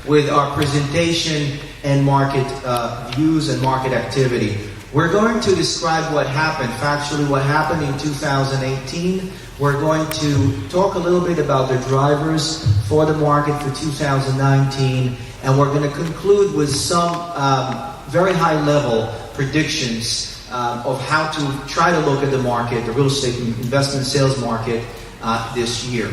with our presentation and market views and market activity. We're going to describe what happened, factually what happened in 2018. We're going to talk a little bit about the drivers for the market for 2019, and we're going to conclude with some very high-level predictions of how to try to look at the market, the real estate investment sales market this year.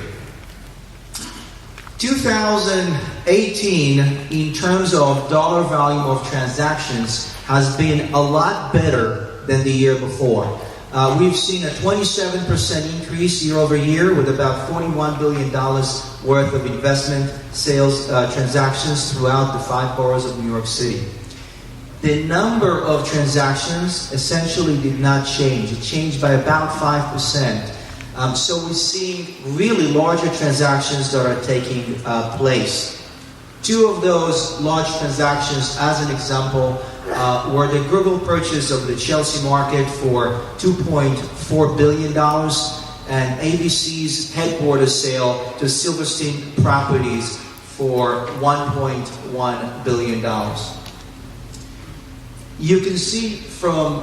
2018, in terms of dollar volume of transactions, has been a lot better than the year before. We've seen a 27% increase year over year with about $41 billion worth of investment sales transactions throughout the 5 boroughs of New York City. The number of transactions essentially did not change. It changed by about 5%. So we're seeing really larger transactions that are taking place. 2 of those large transactions, as an example, were the Google purchase of the Chelsea market for $2.4 billion and ABC's headquarters sale to Silverstein Properties for $1.1 billion. You can see from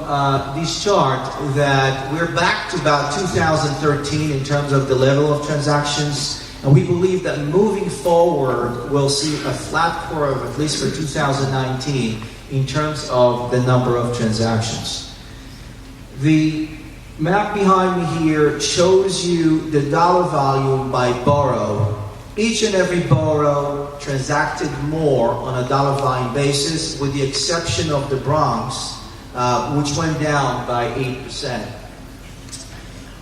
this chart that we're back to about 2013 in terms of the level of transactions, and we believe that moving forward we'll see a flat curve, at least for 2019, in terms of the number of transactions. The map behind me here shows you the dollar volume by borough. Each and every borough transacted more on a dollar volume basis, with the exception of the Bronx, which went down by 8%.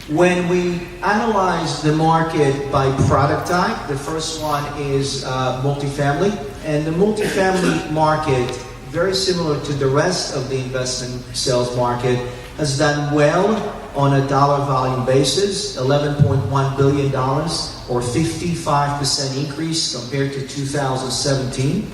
When we analyze the market by product type, the first one is multifamily. And the multifamily market, very similar to the rest of the investment sales market, has done well on a dollar volume basis, $11.1 billion, or 55% increase compared to 2017.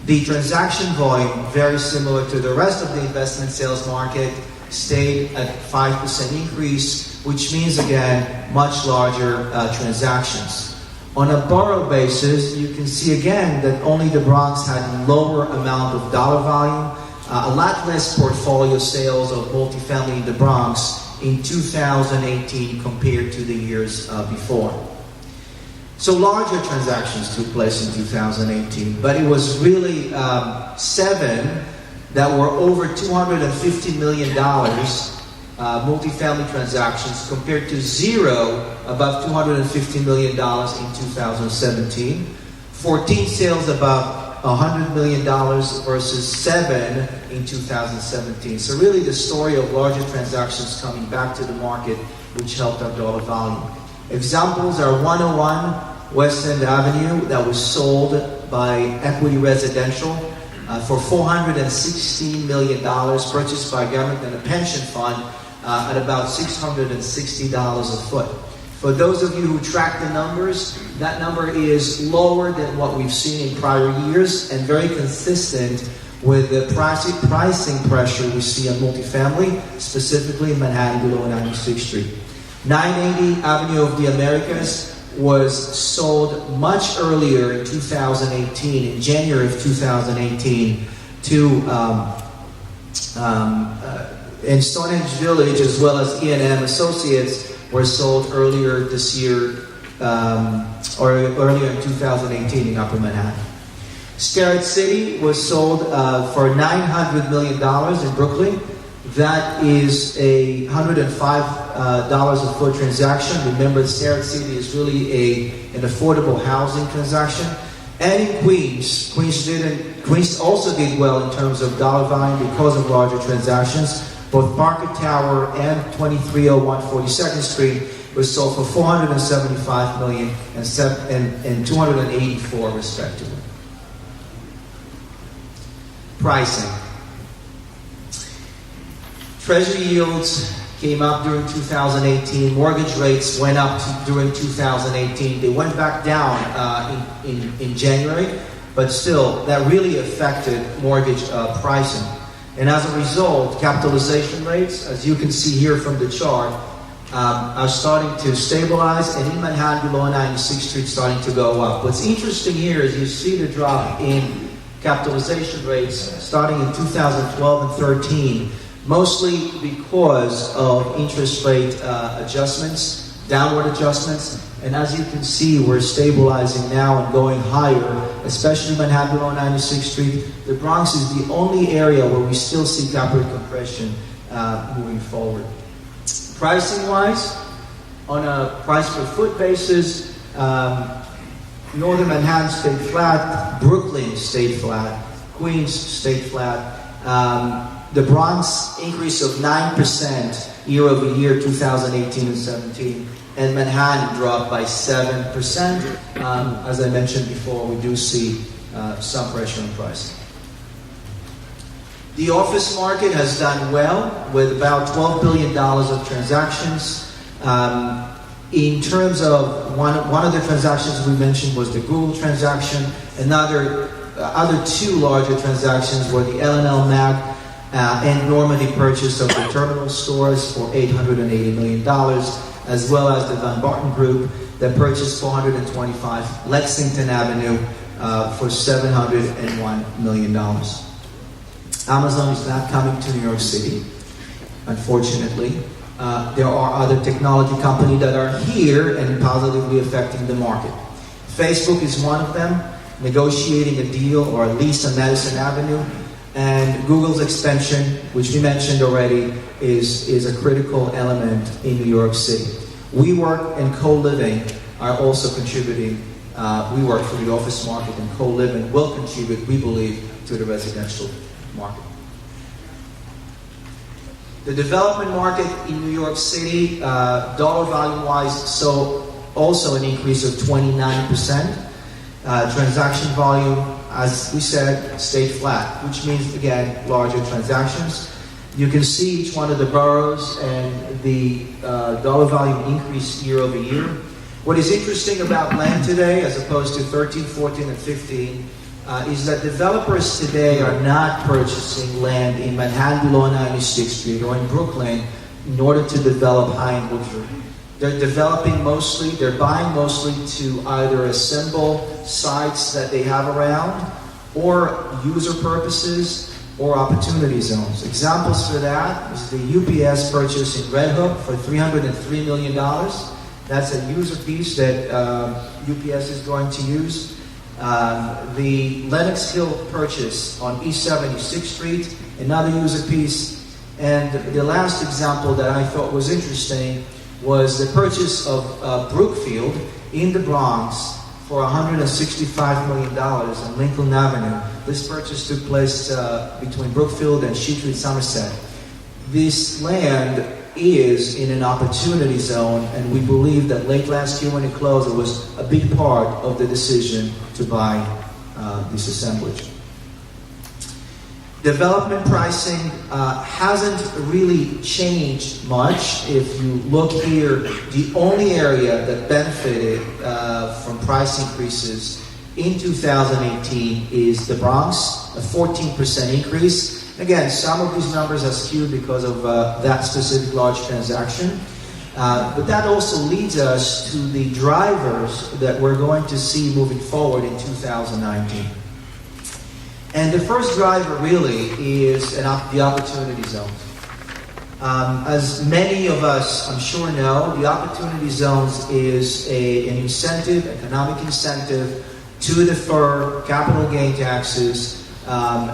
The transaction volume, very similar to the rest of the investment sales market, stayed at 5% increase, which means, again, much larger transactions. On a borough basis, you can see again that only the Bronx had lower amount of dollar volume, a lot less portfolio sales of multifamily in the Bronx in 2018 compared to the years before. So larger transactions took place in 2018, but it was really 7 that were over $250 million multifamily transactions compared to 0 above $250 million in 2017. 14 sales above $100 million versus 7 in 2017. So really the story of larger transactions coming back to the market, which helped our dollar volume. Examples are 101 West End Avenue that was sold by Equity Residential for $416 million, purchased by government and a pension fund at about $660 a foot. For those of you who track the numbers, that number is lower than what we've seen in prior years and very consistent with the pricing pressure we see on multifamily, specifically in Manhattan below 96th Street. 980 Avenue of the Americas was sold much earlier in 2018, in January of 2018, to in Stonehenge Village, as well as E&M Associates were sold earlier this year, or earlier in 2018 in Upper Manhattan. Starrett City was sold for $900 million in Brooklyn. That is a $105 a foot transaction. Remember, Starrett City is really an affordable housing transaction. And in Queens also did well in terms of dollar volume because of larger transactions. Both Market Tower and 2301 42nd Street was sold for $475 million and $284 respectively. Pricing. Treasury yields came up during 2018. Mortgage rates went up during 2018. They went back down in January, but still, that really affected mortgage pricing. And as a result, capitalization rates, as you can see here from the chart, are starting to stabilize, and in Manhattan below 96th Street starting to go up. What's interesting here is you see the drop in capitalization rates starting in 2012 and 13, mostly because of interest rate adjustments, downward adjustments. And as you can see, we're stabilizing now and going higher, especially Manhattan below 96th Street. The Bronx is the only area where we still see cap rate compression moving forward. Pricing-wise, on a price per foot basis, Northern Manhattan stayed flat, Brooklyn stayed flat, Queens stayed flat. The Bronx increase of 9% year over year, 2018 and 17, and Manhattan dropped by 7%. As I mentioned before, we do see some pressure on pricing. The office market has done well with about $12 billion of transactions. In terms of one of the transactions we mentioned was the Google transaction. Other two larger transactions were the L&L Mag and Normandy purchase of the terminal stores for $880 million, as well as the Van Barton Group that purchased 425 Lexington Avenue for $701 million. Amazon is not coming to New York City, unfortunately. There are other technology companies that are here and positively affecting the market. Facebook is one of them, negotiating a deal or a lease on Madison Avenue. And Google's expansion, which we mentioned already, is a critical element in New York City. WeWork and co-living are also contributing. WeWork for the office market and co-living will contribute, we believe, to the residential market. The development market in New York City, dollar volume-wise, so also an increase of 29%. Transaction volume, as we said, stayed flat, which means, again, larger transactions. You can see each one of the boroughs and the dollar volume increase year over year. What is interesting about land today, as opposed to 13, 14, and 15, is that developers today are not purchasing land in Manhattan below 96th Street or in Brooklyn in order to develop high-end luxury. They're buying mostly to either assemble sites that they have around or user purposes or opportunity zones. Examples for that is the UPS purchase in Red Hook for $303 million. That's a user piece that UPS is going to use. The Lenox Hill purchase on East 76th Street, another user piece. And the last example that I thought was interesting was the purchase of Brookfield in the Bronx for $165 million on Lincoln Avenue. This purchase took place between Brookfield and Sheet Street, Somerset. This land is in an opportunity zone, and we believe that late last year when it closed, it was a big part of the decision to buy this assemblage. Development pricing hasn't really changed much. If you look here, the only area that benefited from price increases in 2018 is the Bronx, a 14% increase. Again, some of these numbers are skewed because of that specific large transaction. But that also leads us to the drivers that we're going to see moving forward in 2019. And the first driver really is the opportunity zones. As many of us, I'm sure, know, the opportunity zones is an incentive, economic incentive, to defer capital gain taxes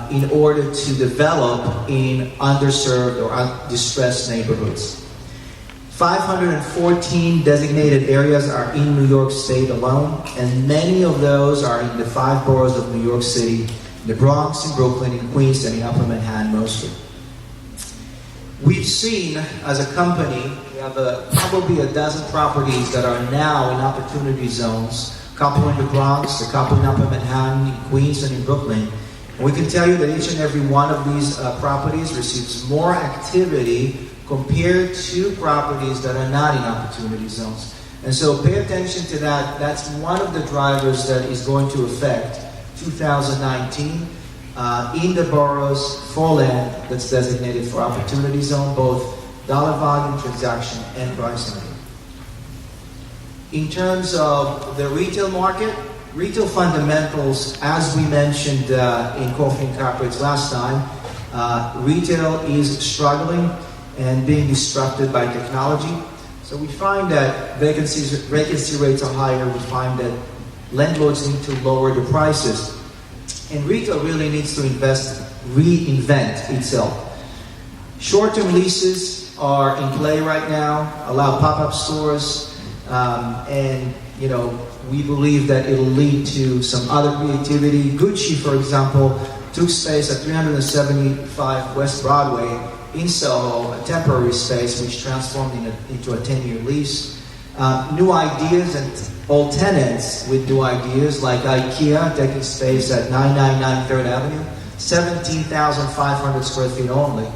in order to develop in underserved or distressed neighborhoods. 514 designated areas are in New York State alone, and many of those are in the 5 boroughs of New York City, the Bronx, in Brooklyn, in Queens, and in Upper Manhattan mostly. We've seen, as a company, we have probably a dozen properties that are now in opportunity zones, a couple in the Bronx, a couple in Upper Manhattan, in Queens, and in Brooklyn. And we can tell you that each and every one of these properties receives more activity compared to properties that are not in opportunity zones. And so pay attention to that. That's one of the drivers that is going to affect 2019 in the boroughs for land that's designated for opportunity zone, both dollar volume, transaction, and pricing. In terms of the retail market, retail fundamentals, as we mentioned in Coffee and Corporates last time, retail is struggling and being disrupted by technology. So we find that vacancy rates are higher. We find that landlords need to lower the prices. And retail really needs to reinvent itself. Short-term leases are in play right now, allow pop-up stores, and we believe that it'll lead to some other creativity. Gucci, for example, took space at 375 West Broadway in Soho, a temporary space which transformed into a 10-year lease. New ideas and old tenants with new ideas, like IKEA taking space at 999 3rd Avenue, 17,500 square feet only.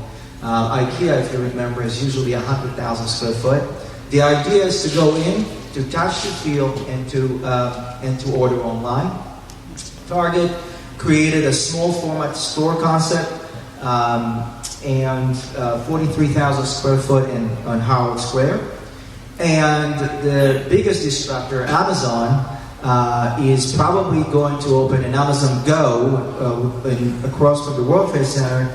IKEA, if you remember, is usually 100,000 square foot. The idea is to go in, to touch the feel, and to order online. Target created a small format store concept and 43,000 square foot on Howard Square. And the biggest disruptor, Amazon, is probably going to open an Amazon Go across from the World Trade Center,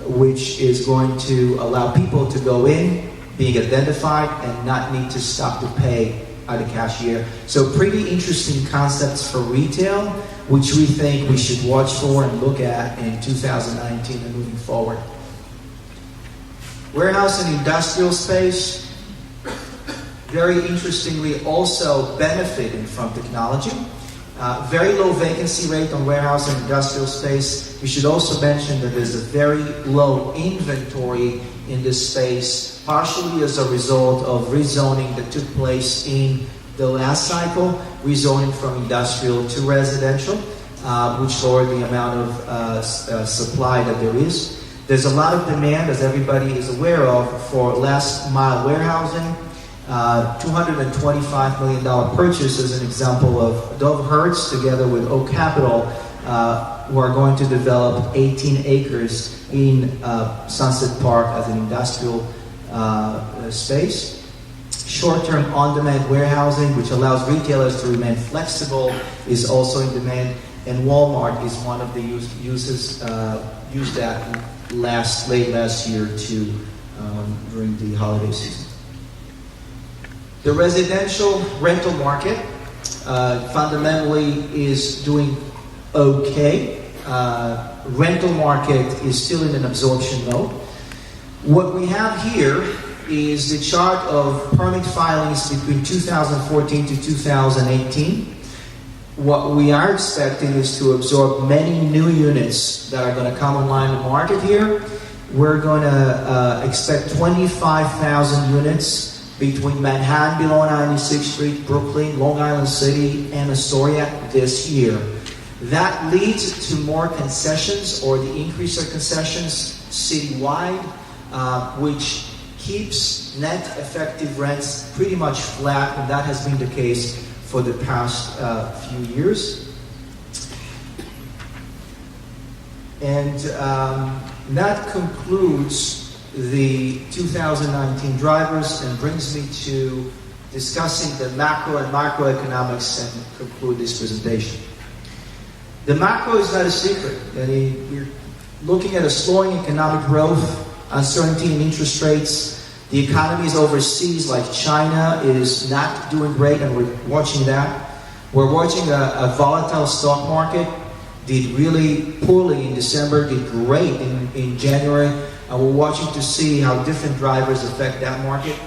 which is going to allow people to go in, being identified, and not need to stop to pay at a cashier. So pretty interesting concepts for retail, which we think we should watch for and look at in 2019 and moving forward. Warehouse and industrial space, very interestingly also benefiting from technology. Very low vacancy rate on warehouse and industrial space. We should also mention that there's a very low inventory in this space, partially as a result of rezoning that took place in the last cycle, rezoning from industrial to residential, which lowered the amount of supply that there is. There's a lot of demand, as everybody is aware of, for last mile warehousing. $225 million purchase as an example of Dove Hertz together with Oak Capital, who are going to develop 18 acres in Sunset Park as an industrial space. Short-term on-demand warehousing, which allows retailers to remain flexible, is also in demand. And Walmart is one of the used that late last year during the holiday season. The residential rental market fundamentally is doing okay. Rental market is still in an absorption mode. What we have here is the chart of permit filings between 2014 to 2018. What we are expecting is to absorb many new units that are going to come online in the market here. We're going to expect 25,000 units between Manhattan below 96th Street, Brooklyn, Long Island City, and Astoria this year. That leads to more concessions, or the increase of concessions citywide, which keeps net effective rents pretty much flat, and that has been the case for the past few years. And that concludes the 2019 drivers and brings me to discussing the macro and microeconomics and conclude this presentation. The macro is not a secret. We're looking at a slowing economic growth, uncertainty in interest rates. The economies overseas, like China, is not doing great, and we're watching that. We're watching a volatile stock market. Did really poorly in December, did great in January. And we're watching to see how different drivers affect that market.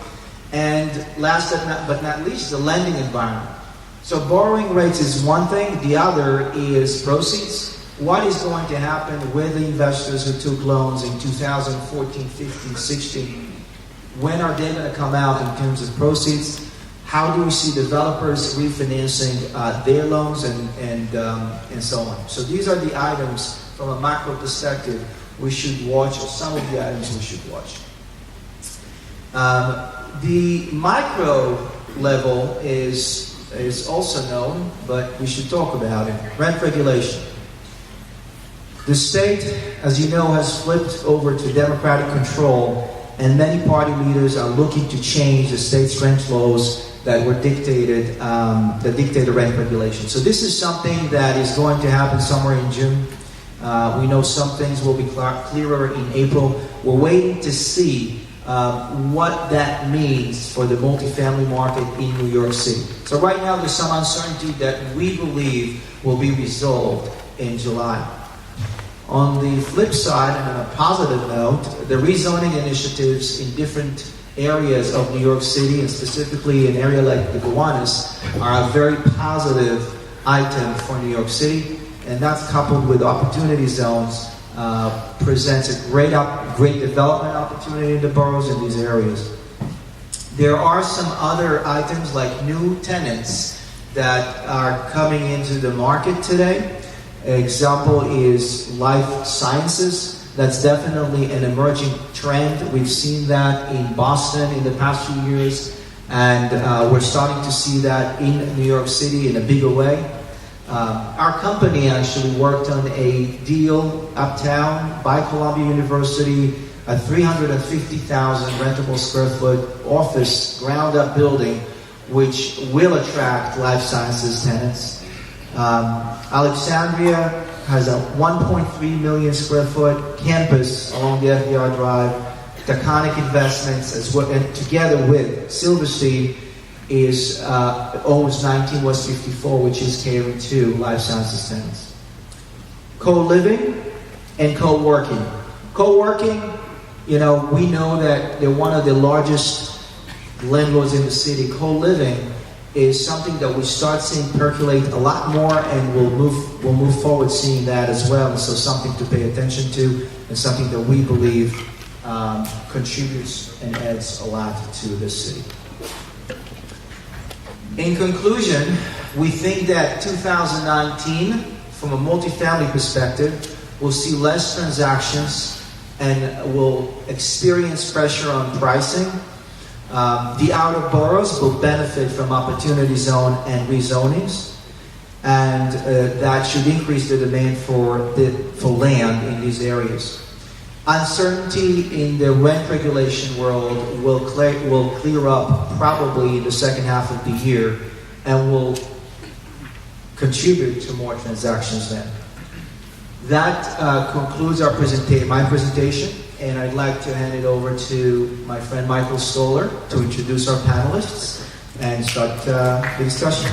And last but not least, the lending environment. So borrowing rates is one thing. The other is proceeds. What is going to happen with the investors who took loans in 2014, 15, 16? When are they going to come out in terms of proceeds? How do we see developers refinancing their loans and so on? So these are the items from a macro perspective we should watch, or some of the items we should watch. The micro level is also known, but we should talk about it. Rent regulation. The state, as you know, has flipped over to democratic control and many party leaders are looking to change the state's rent laws that were dictated, that dictated rent regulation. So this is something that is going to happen somewhere in June. We know some things will be clearer in April. We're waiting to see what that means for the multifamily market in New York City. So right now there's some uncertainty that we believe will be resolved in July. On the flip side, and on a positive note, the rezoning initiatives in different areas of New York City, and specifically an area like the Gowanus, are a very positive item for New York City, and that's coupled with opportunity zones, presents a great development opportunity in the boroughs in these areas. There are some other items like new tenants that are coming into the market today. An example is life sciences. That's definitely an emerging trend. We've seen that in Boston in the past few years, and we're starting to see that in New York City in a bigger way. Our company actually worked on a deal uptown by Columbia University, a 350,000 rentable square foot office ground-up building, which will attract life sciences tenants. Alexandria has a 1.3 million square foot campus along the FDR Drive. Taconic Investments, as well, and together with Silverstein, is owns 19 West 54, which is catering to life sciences tenants. Co-living and co-working. Co-working, we know that they're one of the largest landlords in the city. Co-living is something that we start seeing percolate a lot more, and we'll move forward seeing that as well. And so something to pay attention to, and something that we believe contributes and adds a lot to this city. In conclusion, we think that 2019, from a multifamily perspective, will see less transactions and will experience pressure on pricing. The outer boroughs will benefit from opportunity zone and rezonings, and that should increase the demand for land in these areas. Uncertainty in the rent regulation world will clear up probably in the second half of the year, and will contribute to more transactions then. That concludes my presentation. And I'd like to hand it over to my friend Michael Stoller to introduce our panelists and start the discussion.